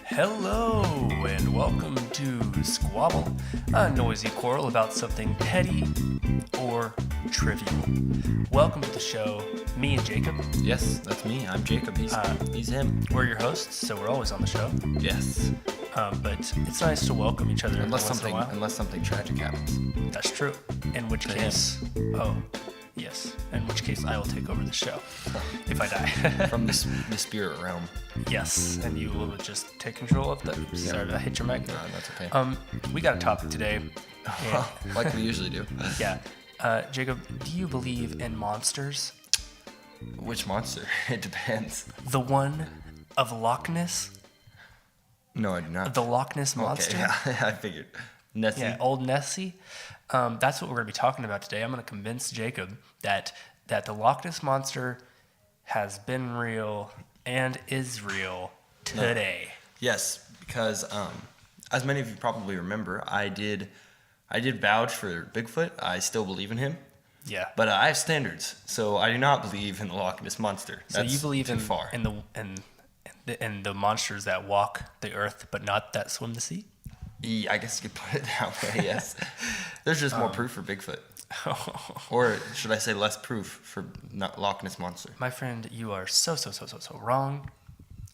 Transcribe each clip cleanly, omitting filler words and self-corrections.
Hello and welcome to Squabble, a noisy quarrel about something petty or trivial. Welcome to the show, me and Jacob. Yes, that's me. I'm Jacob. He's him. We're your hosts, so we're always on the show. Yes. But it's nice to welcome each other Unless once in a while. Unless something tragic happens. That's true. In which case, yes. In which case, I will take over the show if I die. From the spirit realm. Yes, and you will just take control of the. Sorry, I hit your mic. No, that's okay. We got a topic today. Like we usually do. Yeah. Jacob, do you believe in monsters? Which monster? It depends. The one of Loch Ness? No, I do not. The Loch Ness Monster? Okay, yeah, I figured. Nessie. Yeah, old Nessie. That's what we're going to be talking about today. I'm going to convince Jacob that the Loch Ness Monster has been real and is real today. Yes, because as many of you probably remember, I did vouch for Bigfoot. I still believe in him. Yeah. But I have standards, so I do not believe in the Loch Ness Monster. That's so you believe too far. in the monsters that walk the earth but not that swim the sea? Yeah, I guess you could put it that way, yes. There's just more proof for Bigfoot. Or should I say less proof for Loch Ness Monster? My friend, you are so wrong.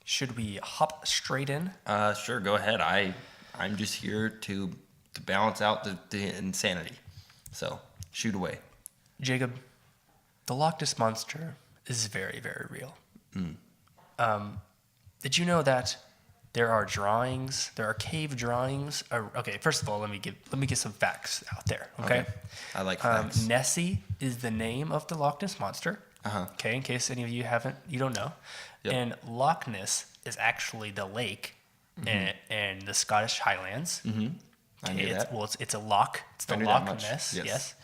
Should we hop straight in? Sure, go ahead. I'm just here to balance out the insanity. So, shoot away. Jacob, the Loch Ness Monster is very, very real. Did you know that there are cave drawings? Okay, first of all, let me get some facts out there, okay? I like facts. Nessie is the name of the Loch Ness Monster. Okay, in case any of you don't know. Yep. And Loch Ness is actually the lake in the Scottish Highlands. I knew that. Well, it's a loch. It's the Loch Ness, yes.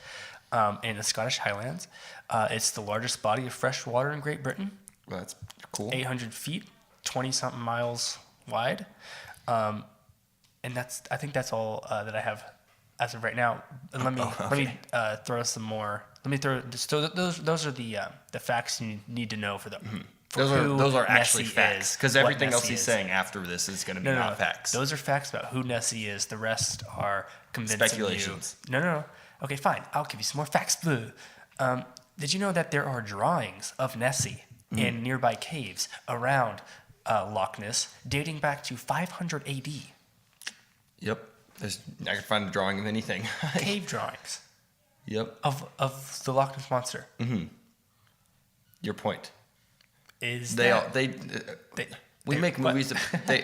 In the Scottish Highlands. It's the largest body of fresh water in Great Britain. Well, that's cool. 800 feet, 20-something miles wide. And I think that's all that I have as of right now. And let me throw some more. So those are the facts you need to know for the. Those are actually facts, because everything else he's is. saying after this is going to be not facts. Those are facts about who Nessie is. The rest are convincing speculations. You. No. Okay, fine. I'll give you some more facts. Did you know that there are drawings of Nessie in nearby caves around Loch Ness dating back to 500 AD? Yep. I could find a drawing of anything. Cave drawings. Yep. Of the Loch Ness Monster. Your point. Is we make movies that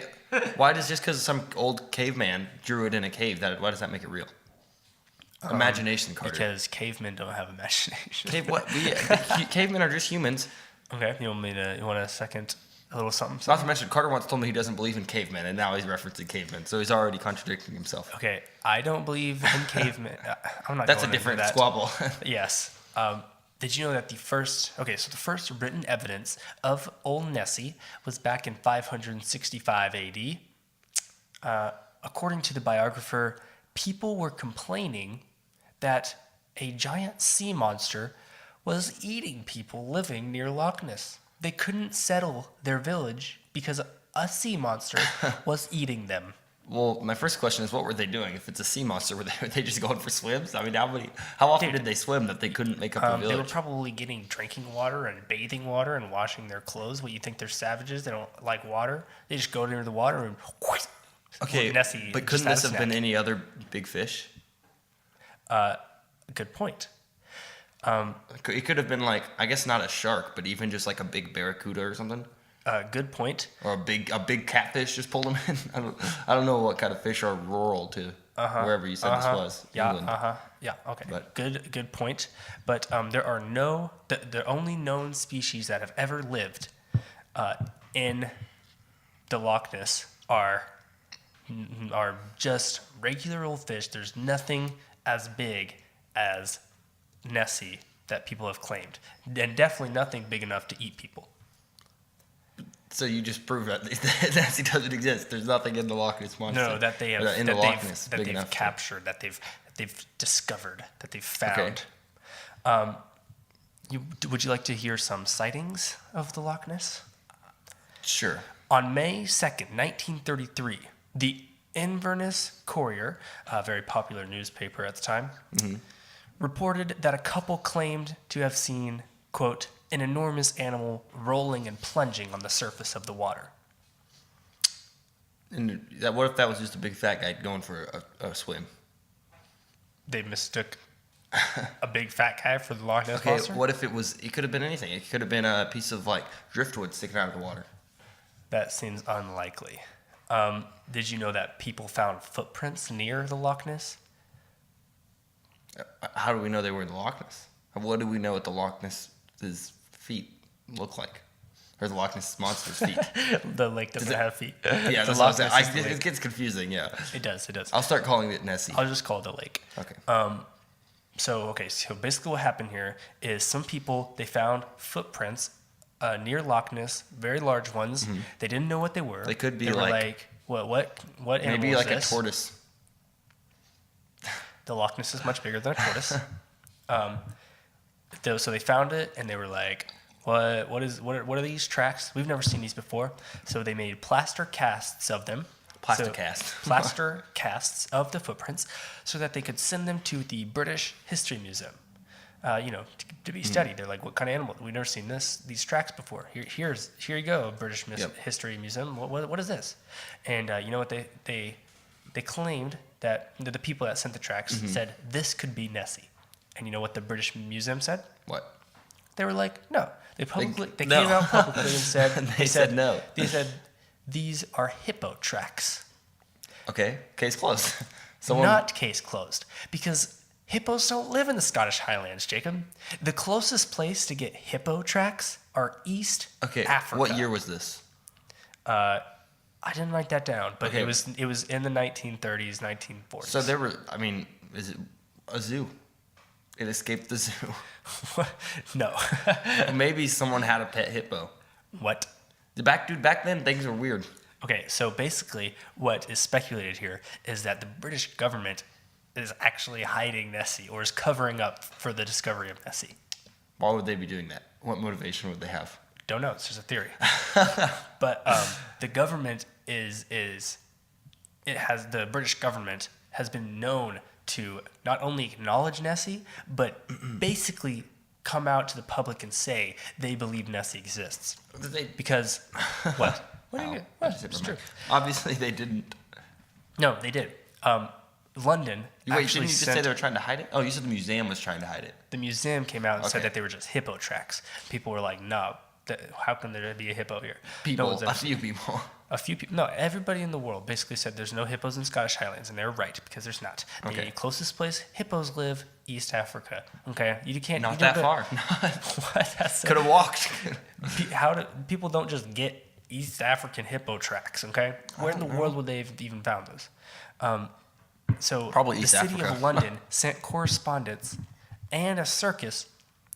why does just because some old caveman drew it in a cave why does that make it real? Imagination, Carter. Because cavemen don't have imagination. Cavemen are just humans. Okay, you want a second, a little something? Not to mention, Carter once told me he doesn't believe in cavemen, and now he's referencing cavemen, so he's already contradicting himself. Okay, I don't believe in cavemen. I'm not. That's a different squabble. Yes. Did you know that the first written evidence of old Nessie was back in 565 AD? According to the biographer, people were complaining that a giant sea monster was eating people living near Loch Ness. They couldn't settle their village because a sea monster was eating them. Well, my first question is, what were they doing? If it's a sea monster, were they just going for swims? I mean, how often did they swim that they couldn't make up a village? They were probably getting drinking water and bathing water and washing their clothes. What, you think they're savages? They don't like water? They just go near the water and... Okay, Nessie, but couldn't this have been any other big fish? Good point. It could have been like, I guess not a shark, but even just like a big barracuda or something. Good point. Or a big catfish just pulled them in. I don't know what kind of fish are rural to wherever you said this was. England. Yeah. Okay. But, good point. But there are the only known species that have ever lived in the Loch Ness are just regular old fish. There's nothing as big as Nessie that people have claimed, and definitely nothing big enough to eat people. So you just prove that Nessie doesn't exist. There's nothing in the Loch Ness Monster. No, that they have captured, that they've discovered, that they've found. Okay. Would you like to hear some sightings of the Loch Ness? Sure. On May 2nd, 1933, the Inverness Courier, a very popular newspaper at the time, reported that a couple claimed to have seen, quote, an enormous animal rolling and plunging on the surface of the water. And what if that was just a big fat guy going for a swim? They mistook a big fat guy for the Loch Ness Monster? What if it could have been anything. It could have been a piece of like driftwood sticking out of the water. That seems unlikely. Did you know that people found footprints near the Loch Ness? How do we know they were in the Loch Ness? What do we know what the Loch Ness's feet look like? Or the Loch Ness Monster's feet? The lake doesn't have feet. Yeah, that's what I'm saying. It gets confusing, yeah. It does. I'll start calling it Nessie. I'll just call it the lake. Okay. So basically what happened here is some people, they found footprints near Loch Ness, very large ones. Mm-hmm. They didn't know what they were. They could be they were like what animal maybe is like this? a tortoise. The Loch Ness is much bigger than a tortoise. So they found it and they were like, what are these tracks? We've never seen these before. So they made plaster casts of them. Plaster casts of the footprints so that they could send them to the British History Museum, to be studied. They're like, what kind of animal? We've never seen these tracks before. Here you go, British History Museum. What is this? And you know what they claimed that the people that sent the tracks said this could be Nessie. And you know what the British Museum said? What? They were like, no. They came out publicly and said they said no. They said these are hippo tracks. Okay, case closed. Not case closed, because hippos don't live in the Scottish Highlands, Jacob. The closest place to get hippo tracks are East Africa. What year was this? I didn't write that down, but it was in the 1930s, 1940s. So is it a zoo? It escaped the zoo. No. Maybe someone had a pet hippo. What? Back then, things were weird. Okay, so basically what is speculated here is that the British government is actually hiding Nessie or is covering up for the discovery of Nessie. Why would they be doing that? What motivation would they have? Don't know. It's just a theory. But the government the British government has been known to not only acknowledge Nessie, but basically come out to the public and say they believe Nessie exists. Because what? It's true. Obviously, they didn't. No, they did. London didn't you just say they were trying to hide it? Oh, you said the museum was trying to hide it. The museum came out and said that they were just hippo tracks. People were like, no, how can there be a hippo here? A few people. A few people. No, everybody in the world basically said there's no hippos in Scottish Highlands, and they were right because there's not. The closest place hippos live, East Africa. Okay, you can't. Not that far. What? Could have walked. People don't just get East African hippo tracks? Okay, where in the world would they have even found those? So probably the East city Africa. of London sent correspondents and a circus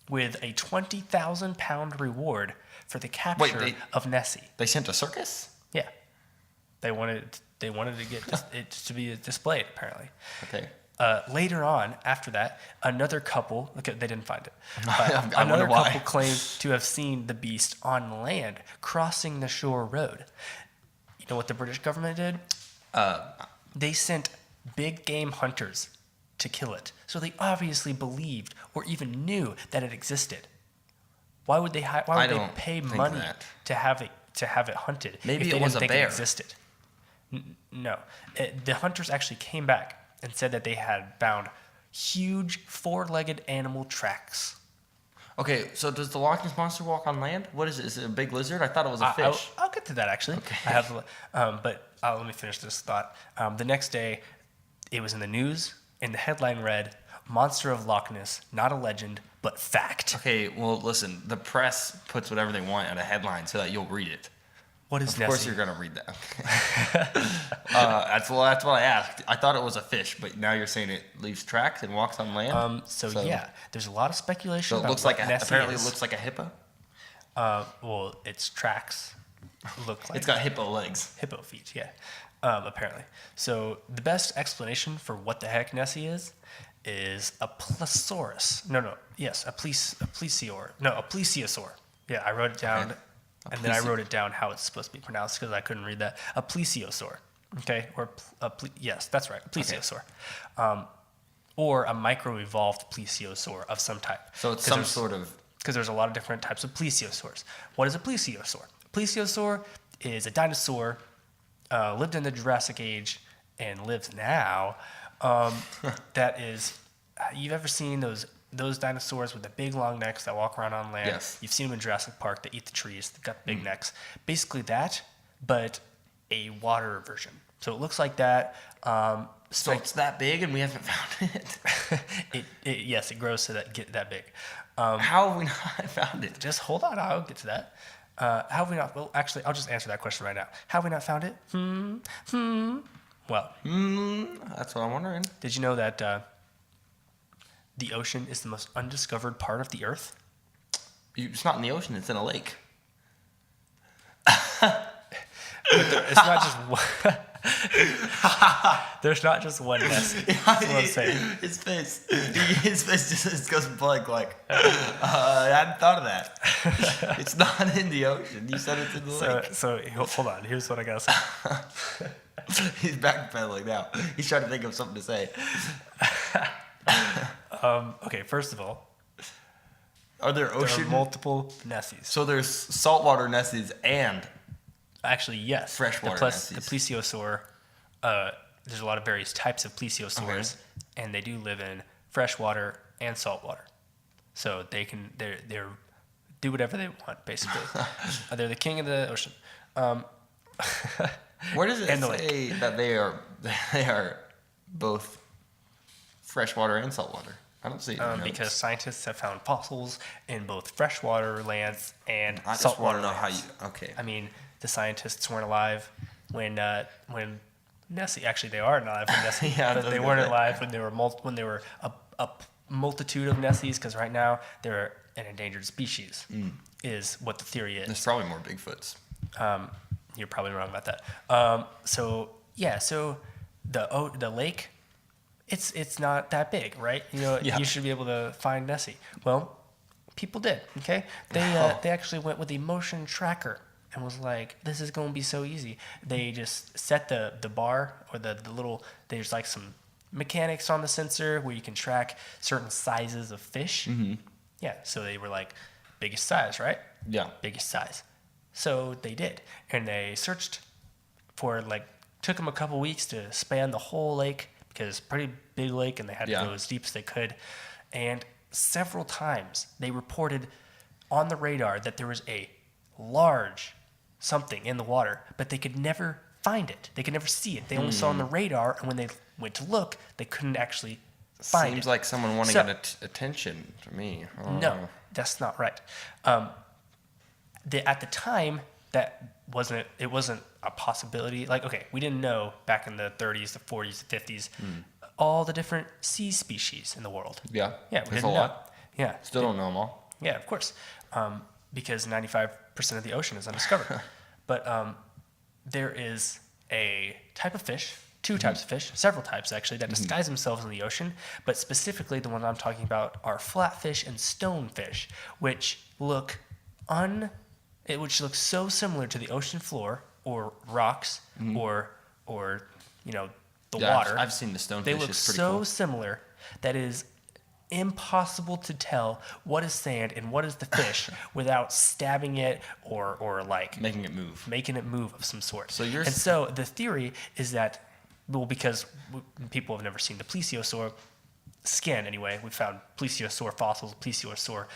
with a £20,000 reward for the capture of Nessie. They sent a circus? Yeah, they wanted to get it to be displayed apparently. Okay. Later on, after that, another couple they didn't find it. Another couple claimed to have seen the beast on land crossing the shore road. You know what the British government did? They sent big game hunters to kill it. So they obviously believed or even knew that it existed. Why would they pay money to have it hunted? Maybe if they it was didn't a think bear. It existed? No. The hunters actually came back and said that they had found huge four-legged animal tracks. Okay, so does the Loch Ness Monster walk on land? What is it? Is it a big lizard? I thought it was a fish. I'll get to that actually. Okay. I have, but let me finish this thought. The next day, it was in the news, and the headline read, "Monster of Loch Ness, not a legend, but fact." Okay, well, listen, the press puts whatever they want on a headline so that you'll read it. What is Nessie? Of course you're going to read that. That's what I asked. I thought it was a fish, but now you're saying it leaves tracks and walks on land? So yeah, there's a lot of speculation So about it looks like Nessie is. it looks like a hippo? Well, its tracks look like It's got hippo legs. hippo feet, yeah. apparently. So the best explanation for what the heck Nessie is a Plesiosaurus. A Plesiosaur. No, a Plesiosaur. Yeah, I wrote it down, Okay. and then I wrote it down how it's supposed to be pronounced because I couldn't read that. A Plesiosaur. Okay, yes, that's right, a Plesiosaur. Or a micro-evolved plesiosaur of some type. So it's some sort of... Because there's a lot of different types of plesiosaurs. What is a plesiosaur? Plesiosaur is a dinosaur, lived in the Jurassic Age and lives now. That is, you've ever seen those dinosaurs with the big long necks that walk around on land? Yes. You've seen them in Jurassic Park. They eat the trees. They've got big necks. Basically that, but a water version. So it looks like that. So it's that big and we haven't found it? Yes, it grows to get that big. How have we not found it? Just hold on, I'll get to that. How have we not? Well, actually, I'll just answer that question right now. How have we not found it? Well, That's what I'm wondering. did you know that the ocean is the most undiscovered part of the Earth? It's not in the ocean, it's in a lake. It's not just one. There's not just one Nessie. That's what I'm saying. His face just goes blank like, I hadn't thought of that. It's not in the ocean. You said it's in the lake. So hold on. Here's what I gotta say. He's backpedaling now. He's trying to think of something to say. Okay, first of all, Are there there ocean? are multiple Nessies. So there's saltwater Nessies and Actually, yes. Freshwater The Nessies. plesiosaur. There's a lot of various types of plesiosaurs, and they do live in freshwater and saltwater. So they're do whatever they want basically. They're the king of the ocean. where does it And the say that they are both freshwater and saltwater? I don't see it. in the notes. Because scientists have found fossils in both freshwater lands and I just saltwater want to know how lands. you. Okay. I mean, the scientists weren't alive when Nessie. Actually, they are alive when Nessie, Yeah, but I they was weren't gonna say. alive when there were a multitude of Nessies. Because right now they're an endangered species, is what the theory is. There's probably more Bigfoots. You're probably wrong about that. So the lake, it's not that big, right? Yeah. You should be able to find Nessie. Well, people did. Okay, they actually went with the motion tracker and was like, this is going to be so easy. They just set the bar or the little. There's like some mechanics on the sensor where you can track certain sizes of fish. Mm-hmm. Yeah, so they were like biggest size, right? Yeah. Biggest size. So they did, and they searched for took them a couple weeks to span the whole lake because it's a pretty big lake, and they had to go as deep as they could. And several times they reported on the radar that there was a large something in the water, but they could never find it. They could never see it. They only saw it on the radar, and when they went to look, they couldn't actually find it. Seems like someone wanting So- attention to me. I don't No, know. that's not right. At the time, it wasn't a possibility. We didn't know back in the 30s, the 40s, the 50s, all the different sea species in the world. Yeah. Yeah, we There's didn't a know. lot. Yeah, Still don't know them all. yeah, of course, because 95% of the ocean is undiscovered. But there is a type of fish, two types of fish, several types actually, that disguise themselves in the ocean. But specifically, the ones I'm talking about are flatfish and stonefish, which look so similar to the ocean floor or rocks or the water. I've seen the stonefish. They look It's pretty so cool. similar that it is impossible to tell what is sand and what is the fish without stabbing it or Making it move. making it move of some sort. So The theory is that, because people have never seen the plesiosaur skin anyway, we found plesiosaur fossils, plesiosaur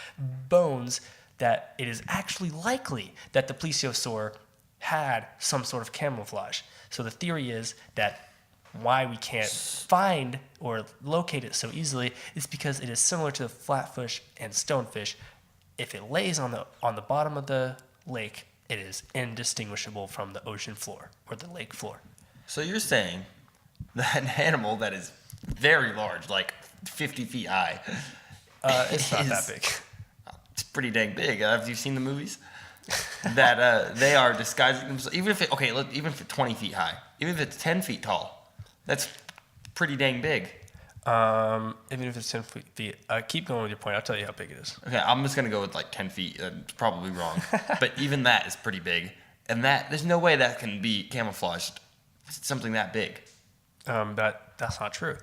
bones, that it is actually likely that the plesiosaur had some sort of camouflage. So the theory is that why we can't find or locate it so easily is because it is similar to the flatfish and stonefish. If it lays on the bottom of the lake, it is indistinguishable from the ocean floor or the lake floor. So you're saying that an animal that is very large, like 50 feet high, It's not that big. it's pretty dang big. Have you seen the movies? That they are disguising themselves, even if it's 20 feet high, Even if it's 10 feet tall, that's pretty dang big. Even if it's 10 feet. Keep going with your point. I'll tell you how big it is. Okay, I'm just gonna go with like 10 feet. It's probably wrong, but even that is pretty big. And there's no way that can be camouflaged. Something that big. That's not true.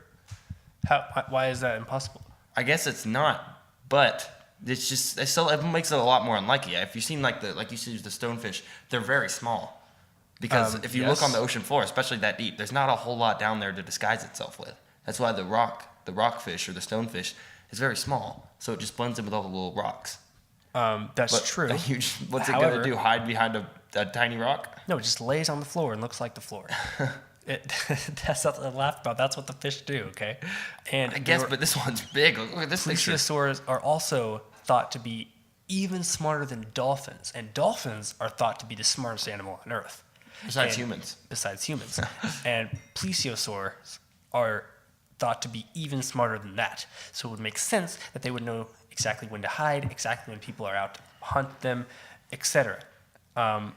Why is that impossible? I guess it's not, but it makes it a lot more unlikely. If you've seen like you said, the stonefish, they're very small. Because if you look on the ocean floor, especially that deep, there's not a whole lot down there to disguise itself with. That's why the rockfish or the stonefish is very small, so it just blends in with all the little rocks. That's true. What's it gonna do? Hide behind a tiny rock? No, it just lays on the floor and looks like the floor. That's not to laugh about. That's what the fish do. Okay, and I guess, but this one's big. Look at this picture. Plesiosaurs are also thought to be even smarter than dolphins, and dolphins are thought to be the smartest animal on Earth. Besides humans. And plesiosaurs are thought to be even smarter than that. So it would make sense that they would know exactly when to hide, exactly when people are out to hunt them, etc. And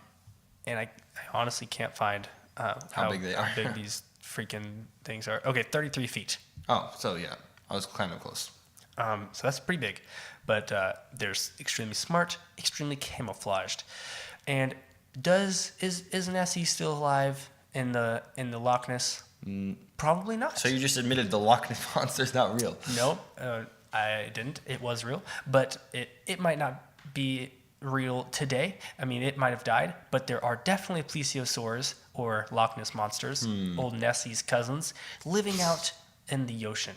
I honestly can't find how big they are. How big these freaking things are. Okay, 33 feet. Oh, so yeah, I was kind of close. So that's pretty big, but they're extremely smart, extremely camouflaged. And is Nessie still alive in the Loch Ness? Probably not. So you just admitted the Loch Ness Monster is not real? No, I didn't. It was real, but it might not be real today. I mean, it might have died, but there are definitely plesiosaurs or Loch Ness monsters, old Nessie's cousins, living out in the ocean.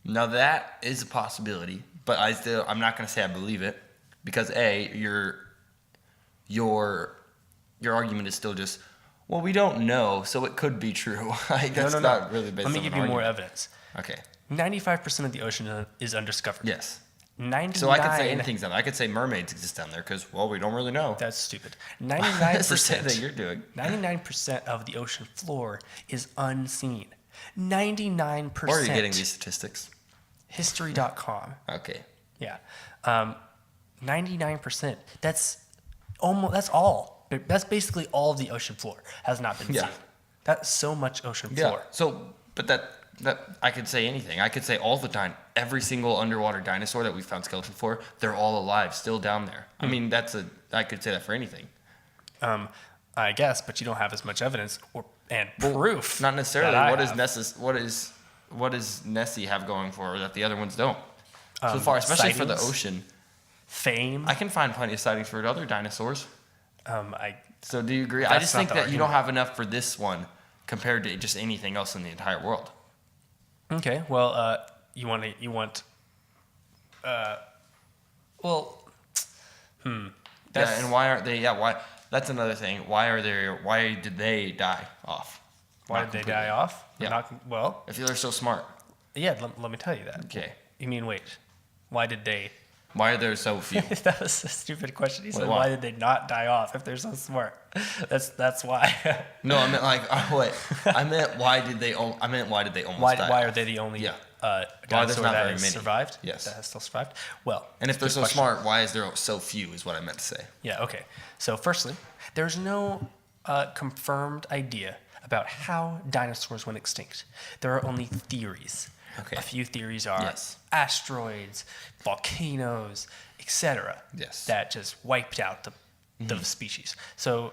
Now that is a possibility, but I'm not going to say I believe it, because your argument is still just, well, we don't know, so it could be true. That's not really based on an argument. Let me give you more evidence. Okay. 95% of the ocean is undiscovered. Yes. 99. So I could say anything's down there. I could say mermaids exist down there because, well, we don't really know. That's stupid. 99% that you're doing. 99% of the ocean floor is unseen. 99%. Where are you getting these statistics? History.com. Okay. Yeah. 99%. That's all. That's basically all of the ocean floor has not been seen. That's so much ocean floor. Yeah. So, but that I could say anything. I could say all the time, every single underwater dinosaur that we found skeleton for, they're all alive, still down there. I mean, I could say that for anything. I guess, but you don't have as much evidence and proof. Not necessarily. What does Nessie have going for her that the other ones don't? So far, especially for the ocean. Fame. I can find plenty of sightings for other dinosaurs. So do you agree? I just think that argument. You don't have enough for this one compared to just anything else in the entire world. Okay. Well, And why aren't they? Yeah, why? That's another thing. Why did they die off? Why did they die off? Yeah. If they're so smart. Yeah. Let me tell you that. Okay. You mean wait? Why did they? Why are there so few? That was a stupid question. He said, why did they not die off if they're so smart? That's why. No, I meant I meant why did they almost die? Why are they the only dinosaur that has survived? Yes. That has still survived? Well. And if they're so smart, why is there so few is what I meant to say. Yeah, okay. So firstly, there's no confirmed idea about how dinosaurs went extinct. There are only theories. Okay. A few theories are asteroids, volcanoes, etc. Yes. That just wiped out the species. So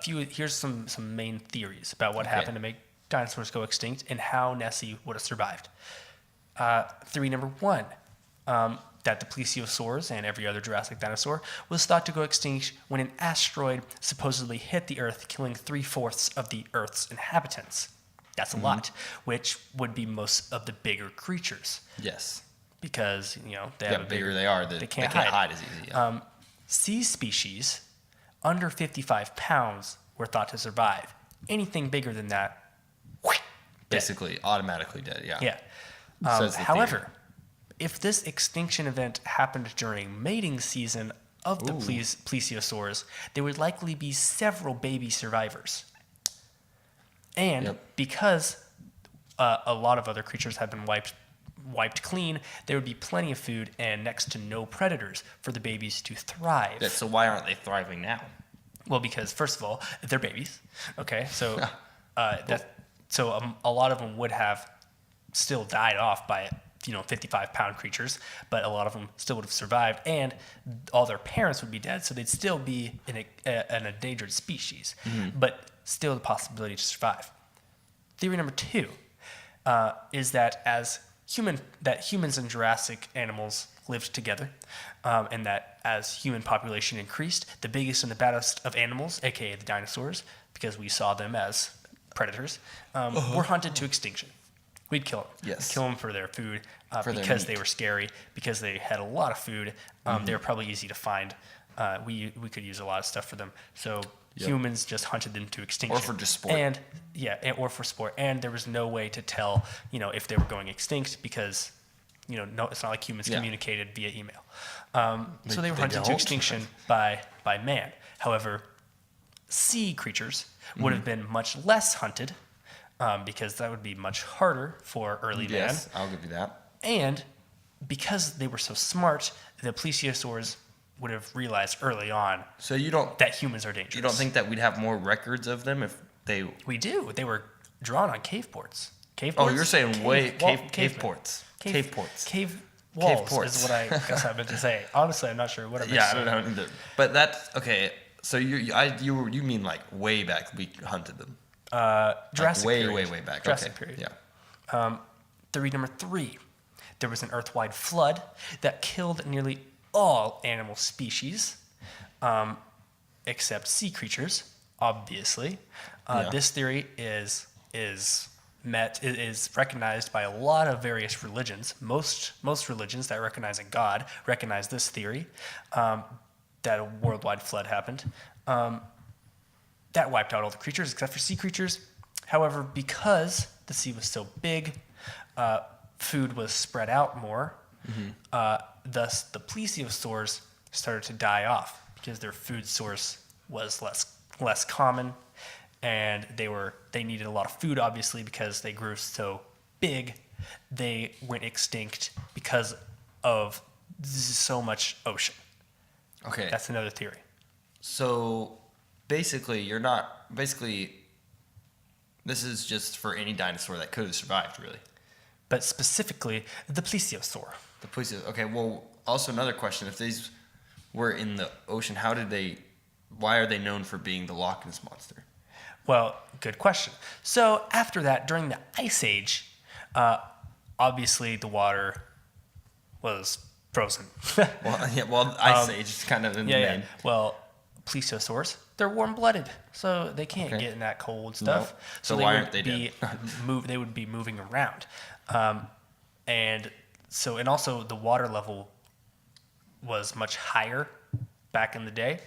here's some main theories about what happened to make dinosaurs go extinct and how Nessie would have survived. Theory number one, that the plesiosaurs and every other Jurassic dinosaur was thought to go extinct when an asteroid supposedly hit the Earth, killing 3/4 of the Earth's inhabitants. That's a lot, which would be most of the bigger creatures. Yes. Because, they have bigger they are, they can't hide as easy. Yeah. Sea species under 55 pounds were thought to survive. Anything bigger than that, basically automatically dead. Yeah. Yeah. However, if this extinction event happened during mating season of the plesiosaurs, there would likely be several baby survivors. And because a lot of other creatures have been wiped clean, there would be plenty of food and next to no predators for the babies to thrive. So why aren't they thriving now? Well, because first of all, they're babies. Okay, so a lot of them would have still died off by 55-pound creatures, but a lot of them still would have survived, and all their parents would be dead, so they'd still be an endangered species, but still the possibility to survive. Theory number 2 is that humans and Jurassic animals lived together, and that as human population increased, the biggest and the baddest of animals, aka the dinosaurs, because we saw them as predators, were hunted to extinction. We'd kill them. Yes. We'd kill them for their food, For their because meat. they were scary, because they had a lot of food. They were probably easy to find. We could use a lot of stuff for them. So humans just hunted them to extinction. Or for just sport. Or for sport. And there was no way to tell, if they were going extinct because, no, it's not like humans communicated via email. So they were hunted to extinction by man. However, sea creatures would have been much less hunted, because that would be much harder for early man. Yes, I'll give you that. And because they were so smart, the plesiosaurs would have realized early on So you don't that humans are dangerous. you don't think that we'd have more records of them if they? We do. They were drawn on cave boards. Cave Oh, boards? you're saying cave ports. ports. Cave, Cave ports. Cave walls ports. is what I guess I meant to say. Honestly, I'm not sure what I meant Yeah, to I say. don't know either. But that's okay. So you mean like way back we hunted them? Jurassic way, period. way back. Jurassic Okay. period. Yeah. Theory number 3. There was an Earth-wide flood that killed nearly all animal species, except sea creatures, obviously. This theory is recognized by a lot of various religions. Most religions that recognize a god recognize this theory, that a worldwide flood happened. That wiped out all the creatures except for sea creatures. However, because the sea was so big, food was spread out more. Thus, the plesiosaurs started to die off because their food source was less common, and they needed a lot of food, obviously, because they grew so big. They went extinct because of so much ocean. Okay. That's another theory. So basically, this is just for any dinosaur that could have survived, really. But specifically, the plesiosaur. The police. Okay. Well, also another question: if these were in the ocean, why are they known for being the Loch Ness Monster? Well, good question. So after that, during the Ice Age, obviously the water was frozen. Ice Age is kind of in the name. Well, plesiosaurs, they're warm-blooded, so they can't get in that cold stuff. No. So Why aren't they be dead? they would be moving around, and also the water level was much higher back in the day,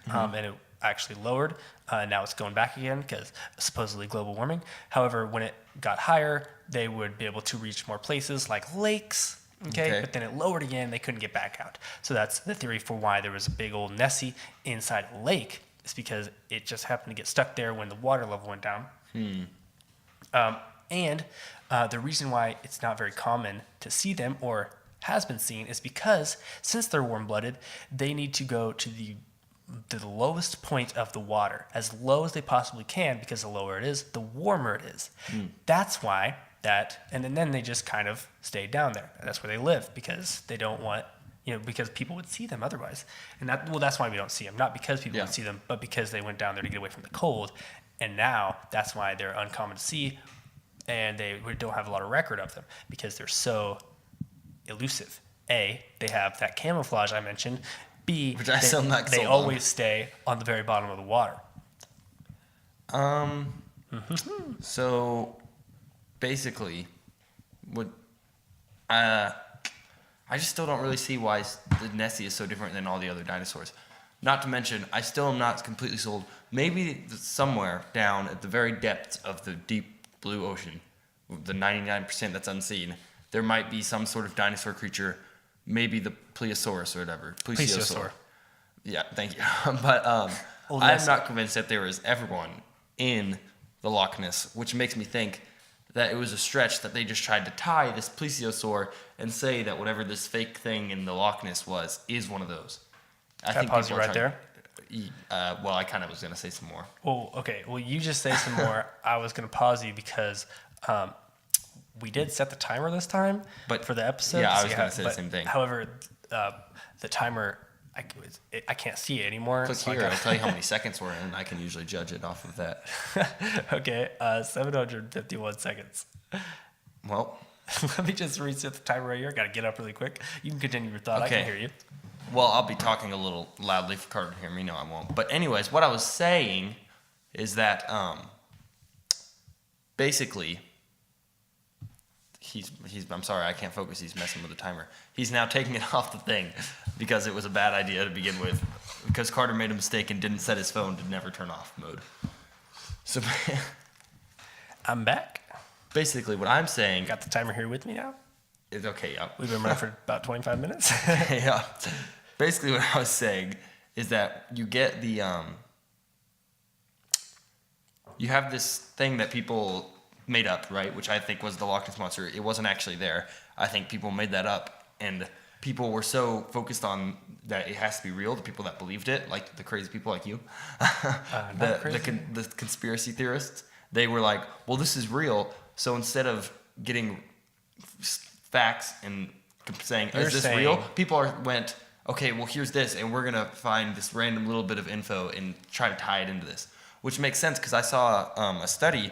and it actually lowered. Now it's going back again because supposedly global warming. However, when it got higher, they would be able to reach more places like lakes. Okay, but then it lowered again. They couldn't get back out. So that's the theory for why there was a big old Nessie inside a lake. It's because it just happened to get stuck there when the water level went down. And the reason why it's not very common to see them or has been seen is because since they're warm-blooded, they need to go to the lowest point of the water, as low as they possibly can, because the lower it is, the warmer it is. That's why and then they just kind of stay down there. That's where they live because they don't want, because people would see them otherwise. And that's why we don't see them. Not because people would see them, but because they went down there to get away from the cold. And now that's why they're uncommon to see, and we don't have a lot of record of them because they're so elusive. A, they have that camouflage I mentioned. B, Which I still not they sold on. always stay on the very bottom of the water. So basically, I just still don't really see why the Nessie is so different than all the other dinosaurs. Not to mention, I still am not completely sold. Maybe somewhere down at the very depths of the deep blue ocean, the 99% that's unseen, there might be some sort of dinosaur creature, maybe the Plesiosaurus or whatever. Plesiosaur. Yeah, thank you. But I'm not convinced that there is everyone in the Loch Ness, which makes me think that it was a stretch that they just tried to tie this Plesiosaur and say that whatever this fake thing in the Loch Ness is one of those. Can I pause you right there? Well, I kind of was gonna say some more. Well, okay. Well, you just say some more. I was going to pause you because we did set the timer this time But for the episode. yeah, to I see was gonna say the same thing. However, the timer, I can't see it anymore. Click here. I'll tell you how many seconds we're in. I can usually judge it off of that. Okay, 751 seconds. Well, Let me just reset the timer right here. Got to get up really quick. You can continue your thought. Okay. I can hear you. well, I'll be talking a little loudly for Carter to hear me. No, I won't. But anyways, what I was saying is that basically he's. I'm sorry, I can't focus. He's messing with the timer. He's now taking it off the thing because it was a bad idea to begin with. Because Carter made a mistake and didn't set his phone to never turn off mode. So I'm back. basically, what I'm saying Got the timer here with me now. is okay. Yeah. We've been running for about 25 minutes. Yeah. Basically, what I was saying is that you get the you have this thing that people made up, right? Which I think was the Loch Ness Monster. It wasn't actually there. I think people made that up, and people were so focused on that it has to be real. The people that believed it, like the crazy people like you, the conspiracy theorists, they were like, "Well, this is real." So instead of getting facts and saying, You're "Is this saying- real?" People went, "Okay, well, here's this, and we're gonna find this random little bit of info and try to tie it into this," which makes sense because I saw a study.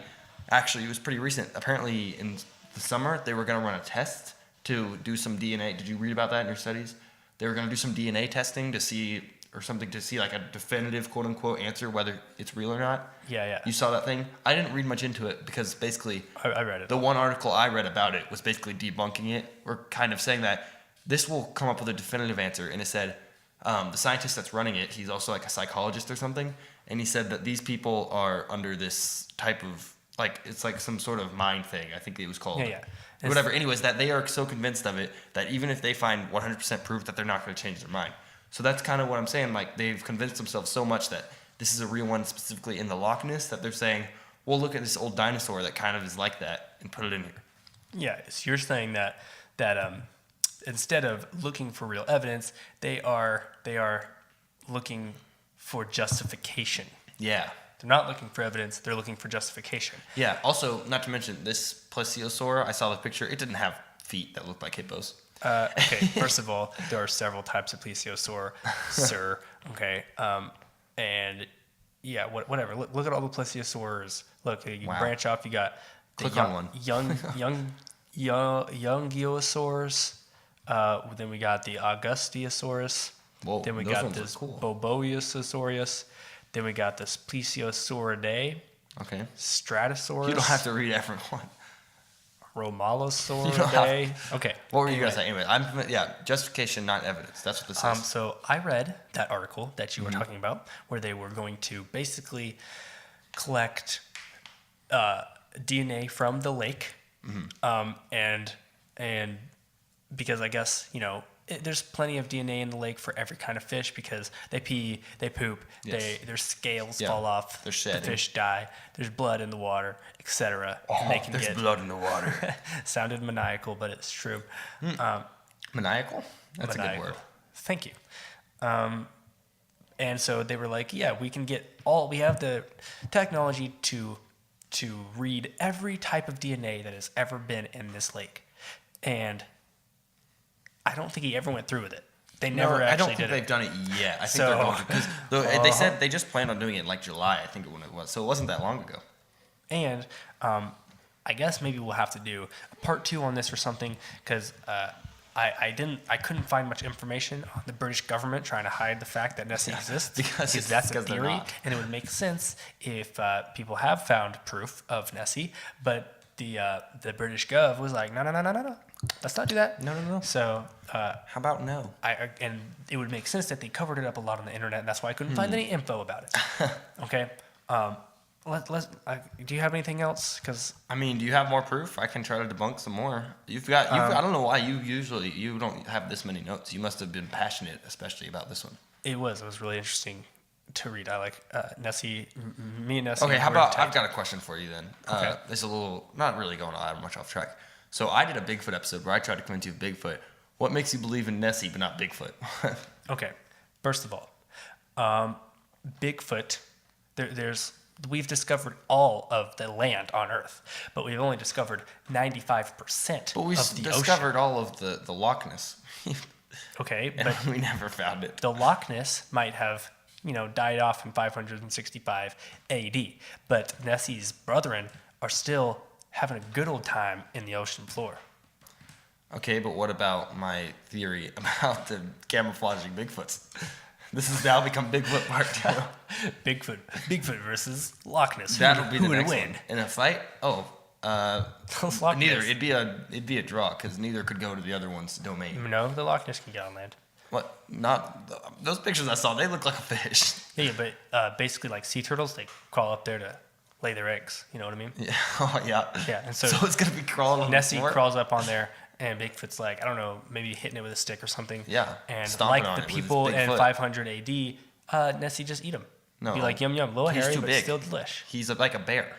Actually, it was pretty recent. Apparently, in the summer, they were gonna run a test to do some DNA. Did you read about that in your studies? They were gonna do some DNA testing to see, or something to see like a definitive quote unquote answer whether it's real or not. Yeah. You saw that thing? I didn't read much into it because basically I read it. the one article I read about it was basically debunking it, or kind of saying that this will come up with a definitive answer. And it said the scientist that's running it, he's also like a psychologist or something, and he said that these people are under this type of like, it's like some sort of mind thing. I think it was called. Yeah. Whatever. Anyways, that they are so convinced of it that even if they find 100% proof, that they're not going to change their mind. So that's kind of what I'm saying. Like, they've convinced themselves so much that this is a real one, specifically in the Loch Ness, that they're saying, well, look at this old dinosaur that kind of is like that and put it in here. Yeah, so you're saying that instead of looking for real evidence, they are looking for justification. Yeah. They're not looking for evidence, they're looking for justification. Yeah. Also, not to mention, this Plesiosaur, I saw the picture. It didn't have feet that looked like hippos. Okay, first of all, there are several types of Plesiosaur, sir. Okay, and yeah, whatever. Look at all the Plesiosaurs. Look, you Wow. branch off. You got the Click on one. young Giosaurus. Then we got the Augusteosaurus. Whoa, Then we those got ones this look cool. Boboiosaurus. Then we got this Plesiosauridae, Okay. Stratosaurus. You don't have to read everyone. Romalosauridae. Okay. What were you anyway. going to say? Anyway, justification, not evidence. That's what this is. So I read that article that you were talking about, where they were going to basically collect DNA from the lake, and because I guess there's plenty of DNA in the lake for every kind of fish because they pee, they poop, Yes. their scales Yeah, fall off, they're the shedding. fish die, there's blood in the water, etc. And they can There's get blood in the water. sounded maniacal, but it's true. Maniacal? That's a good Maniacal. word. Thank you. And so they were like, yeah, we have the technology to read every type of DNA that has ever been in this lake. And I don't think he ever went through with it. They never I actually don't think did they've it. done it yet. I think So- they're going to. Because they said they just planned on doing it in like July, I think when it was. So it wasn't that long ago. And I guess maybe we'll have to do a part 2 on this or something because I couldn't find much information on the British government trying to hide the fact that Nessie exists because that's a they're theory, not. and it would make sense if people have found proof of Nessie, but the British Gov was like, no, let's not do that. No. So How about no? and it would make sense that they covered it up a lot on the internet, and that's why I couldn't find any info about it. Okay. Do you have anything else? Because I mean, do you have more proof? I can try to debunk some more. I don't know why you don't have this many notes. You must have been passionate, especially about this one. it was really interesting to read. I like Nessie. Me and Nessie. Okay, how were about tight. I've got a question for you then. Okay. It's a little not really going much off track. So I did a Bigfoot episode where I tried to convince you of Bigfoot. What makes you believe in Nessie but not Bigfoot? Okay. First of all, Bigfoot, we've discovered all of the land on Earth, but we've only discovered 95% But we of the discovered ocean. all of the Loch Ness. Okay, And but we never found it. the Loch Ness might have, died off in 565 AD, but Nessie's brethren are still having a good old time in the ocean floor. Okay, but what about my theory about the camouflaging Bigfoots? This has now become Bigfoot Part 2. Bigfoot versus Loch Ness. That'll be who the would next win? one. In a fight? Oh, Loch neither. Ness. It'd be a draw because neither could go to the other one's domain. No, the Loch Ness can get on land. What? Not those pictures I saw. They look like a fish. Yeah, but basically like sea turtles, they crawl up there to lay their eggs. You know what I mean? Yeah. Oh yeah. Yeah, and so it's gonna be crawling on Nessie the floor? crawls up on there, and Bigfoot's like, I don't know, maybe hitting it with a stick or something. Yeah, And stomping like on the it with his people big in foot. 500 AD, Nessie just eat him. No. Be like, yum yum, little He's hairy, too but big. still delish. He's like a bear.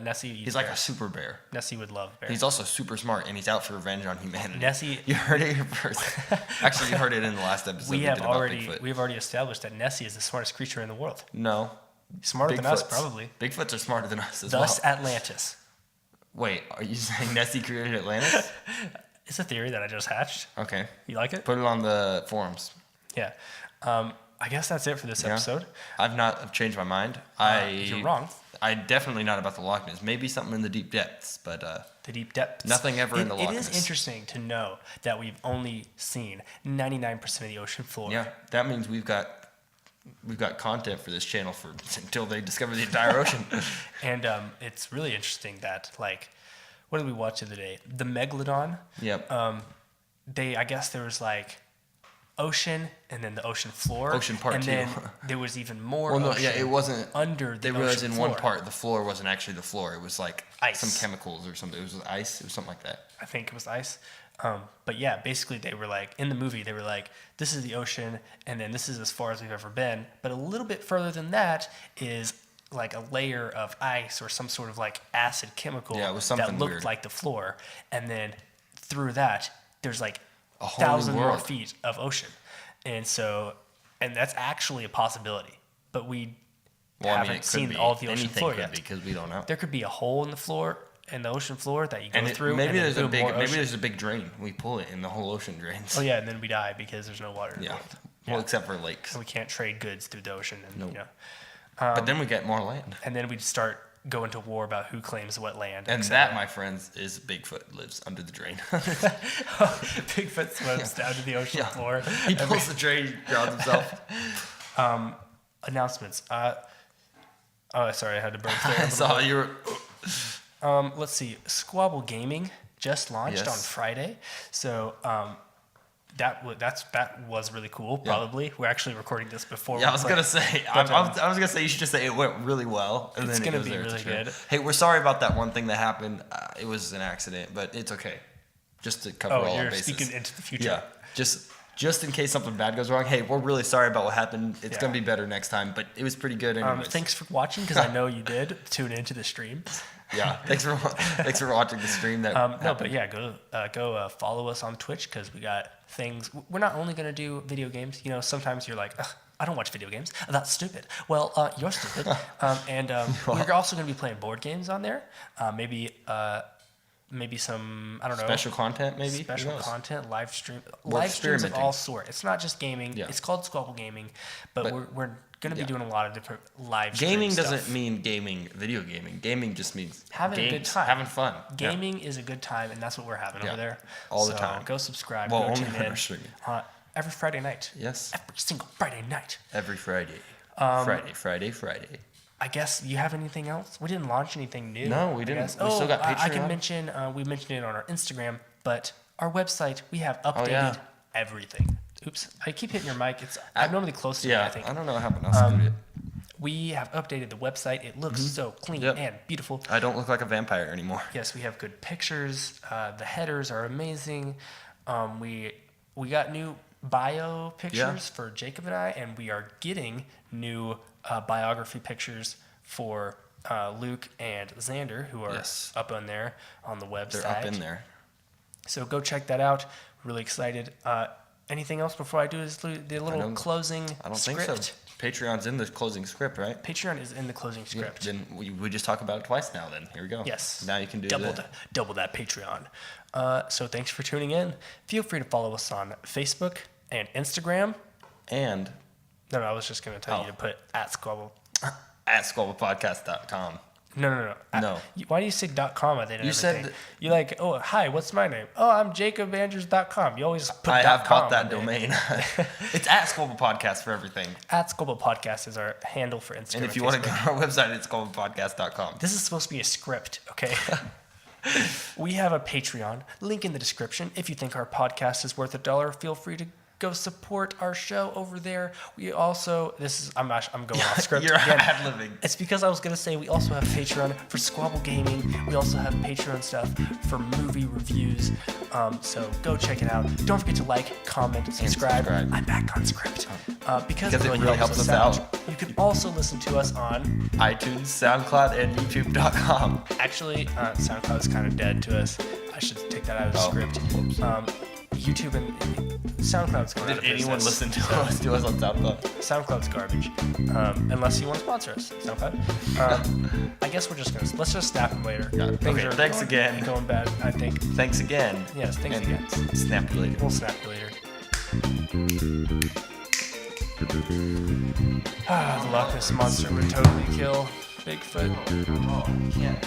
Nessie eats He's like a bears. super bear. Nessie would love bears. He's also super smart, and he's out for revenge on humanity. Nessie- You heard it here first. Actually, you heard it in the last episode we did about Bigfoot. we've already established that Nessie is the smartest creature in the world. No. Smarter than us, Bigfoots. probably. Bigfoots are smarter than us as Thus well. Atlantis. Wait, are you saying Nessie created Atlantis? It's a theory that I just hatched. Okay. You like it? Put it on the forums. Yeah. I guess that's it for this Yeah. episode. I've changed my mind. You're wrong. I definitely not about the Loch Ness. Maybe something in the deep depths, but The deep depths. Nothing ever in the Loch It is Ness. interesting to know that we've only seen 99% of the ocean floor. yeah, that means we've got content for this channel for until they discover the entire ocean. And it's really interesting that, like, what did we watch the other day? The Megalodon. Yep. I guess there was like ocean and then the ocean floor. Ocean part and two. then there was even more Well, no, ocean yeah, it wasn't under the They realized ocean in floor. one part the floor wasn't actually the floor. It was like Ice. some chemicals or something. It was ice. It was something like that. I think it was ice. But yeah, basically they were like, in the movie, they were like, this is the ocean, and then this is as far as we've ever been. But a little bit further than that is like a layer of ice or some sort of like acid chemical Yeah, it was that something looked weird. like the floor. And then through that, there's like A whole new 1,000 more world. feet of ocean. And that's actually a possibility. But we Well, haven't I mean, it could seen be. all of the ocean Anything floor could yet. be because we don't know. There could be a hole in the floor, in the ocean floor that you go through. Maybe and then there's a boom, big more ocean. there's a big drain. We pull it and the whole ocean drains. Oh yeah, and then we die because there's no water Yeah. involved. Well, Yeah. except for lakes. And we can't trade goods through the ocean, and Nope. But then we get more land. and then we'd start going to war about who claims what land. And et that, cetera. my friends, is Bigfoot lives under the drain. Bigfoot swims down to the ocean Yeah. floor. He pulls the drain, drowns himself. Announcements. Oh, sorry, I had to burp there. I saw you were. Let's see. Squabble Gaming just launched Yes. on Friday, so that was really cool. Probably we're actually recording this before. Yeah, I we was play. gonna say. But, I was gonna say you should just say it went really well, and It's then gonna it goes be there. really It's true. good. Hey, we're sorry about that one thing that happened. It was an accident, but it's okay. Just to cover all our You're bases. speaking into the future. Yeah, just in case something bad goes wrong. Hey, we're really sorry about what happened. It's Yeah. gonna be better next time, but it was pretty good anyways. Thanks for watching, because I know you did tune into the stream. Yeah, thanks for watching the stream. That No, happened. but yeah, go follow us on Twitch, because we got things. We're not only gonna do video games. Sometimes you're like, ugh, I don't watch video games. That's stupid. Well, you're stupid. We're also gonna be playing board games on there. Maybe some, I don't know, special content, maybe. Who special knows? content, live streams of experimenting. all sort. It's not just gaming. Yeah. It's called Squabble Gaming, but we're gonna be doing a lot of different live stream Gaming stuff. doesn't mean gaming, video gaming. Gaming just means Having a good games, time. having fun. Yeah. Gaming is a good time, and that's what we're having Yeah. over there. All the So time. Go subscribe. Well, go only tune when in. we're streaming. Every Friday night. Yes. Every single Friday night. Every Friday. Friday. I guess you have anything else? We didn't launch anything new. No, we I didn't. guess. We still got I can Patreon. mention. We mentioned it on our Instagram, but our website, we have updated yeah. everything. Oops, I keep hitting your mic. I'm normally close to it, Yeah, I think. I don't know what happened. I'll scoot it. We have updated the website. It looks so clean Yep. and beautiful. I don't look like a vampire anymore. Yes, we have good pictures. The headers are amazing. We got new bio pictures for Jacob and I, and we are getting new biography pictures for Luke and Xander, who are Yes. up on there on the website. They're up in there. So go check that out. Really excited. Anything else before I do the little closing I don't script? think so. Patreon's in the closing script, right? Patreon is in the closing script. Yeah, then we just talk about it twice now. Then here we go. Yes. Now you can do double that Patreon. So thanks for tuning in. Feel free to follow us on Facebook and Instagram. And No, I was just going to tell you to put @Squabble. @squabblepodcast.com. No. No. Why do you say .com at the end of You said everything? You're like, oh, hi, what's my name? Oh, I'm JacobAndrews.com. You always put I have .com bought that on there. domain. It's @squabblepodcast for everything. @SquabblePodcast is our handle for Instagram. And if you want to go to our website, it's squabblepodcast.com. This is supposed to be a script, okay? We have a Patreon. Link in the description. If you think our podcast is worth $1, feel free to go support our show over there. We also, I'm going off script You're again. ad-libbing. It's because I was going to say we also have Patreon for Squabble Gaming. We also have Patreon stuff for movie reviews. So go check it out. Don't forget to like, comment, subscribe. I'm back on script. Because it really helps us out. You can also listen to us on iTunes, SoundCloud, and YouTube.com. Actually, SoundCloud is kind of dead to us. I should take that out of the script. YouTube and SoundCloud's going out of Did anyone business. listen to us on SoundCloud? SoundCloud's garbage. Unless you want to sponsor us, SoundCloud. I guess let's just snap them later. Yeah. Thanks again. Going bad, I think. Thanks again. Yes, thanks And again. Snap you later. We'll snap you later. The Loch Ness Monster would totally kill Bigfoot. Oh, yeah.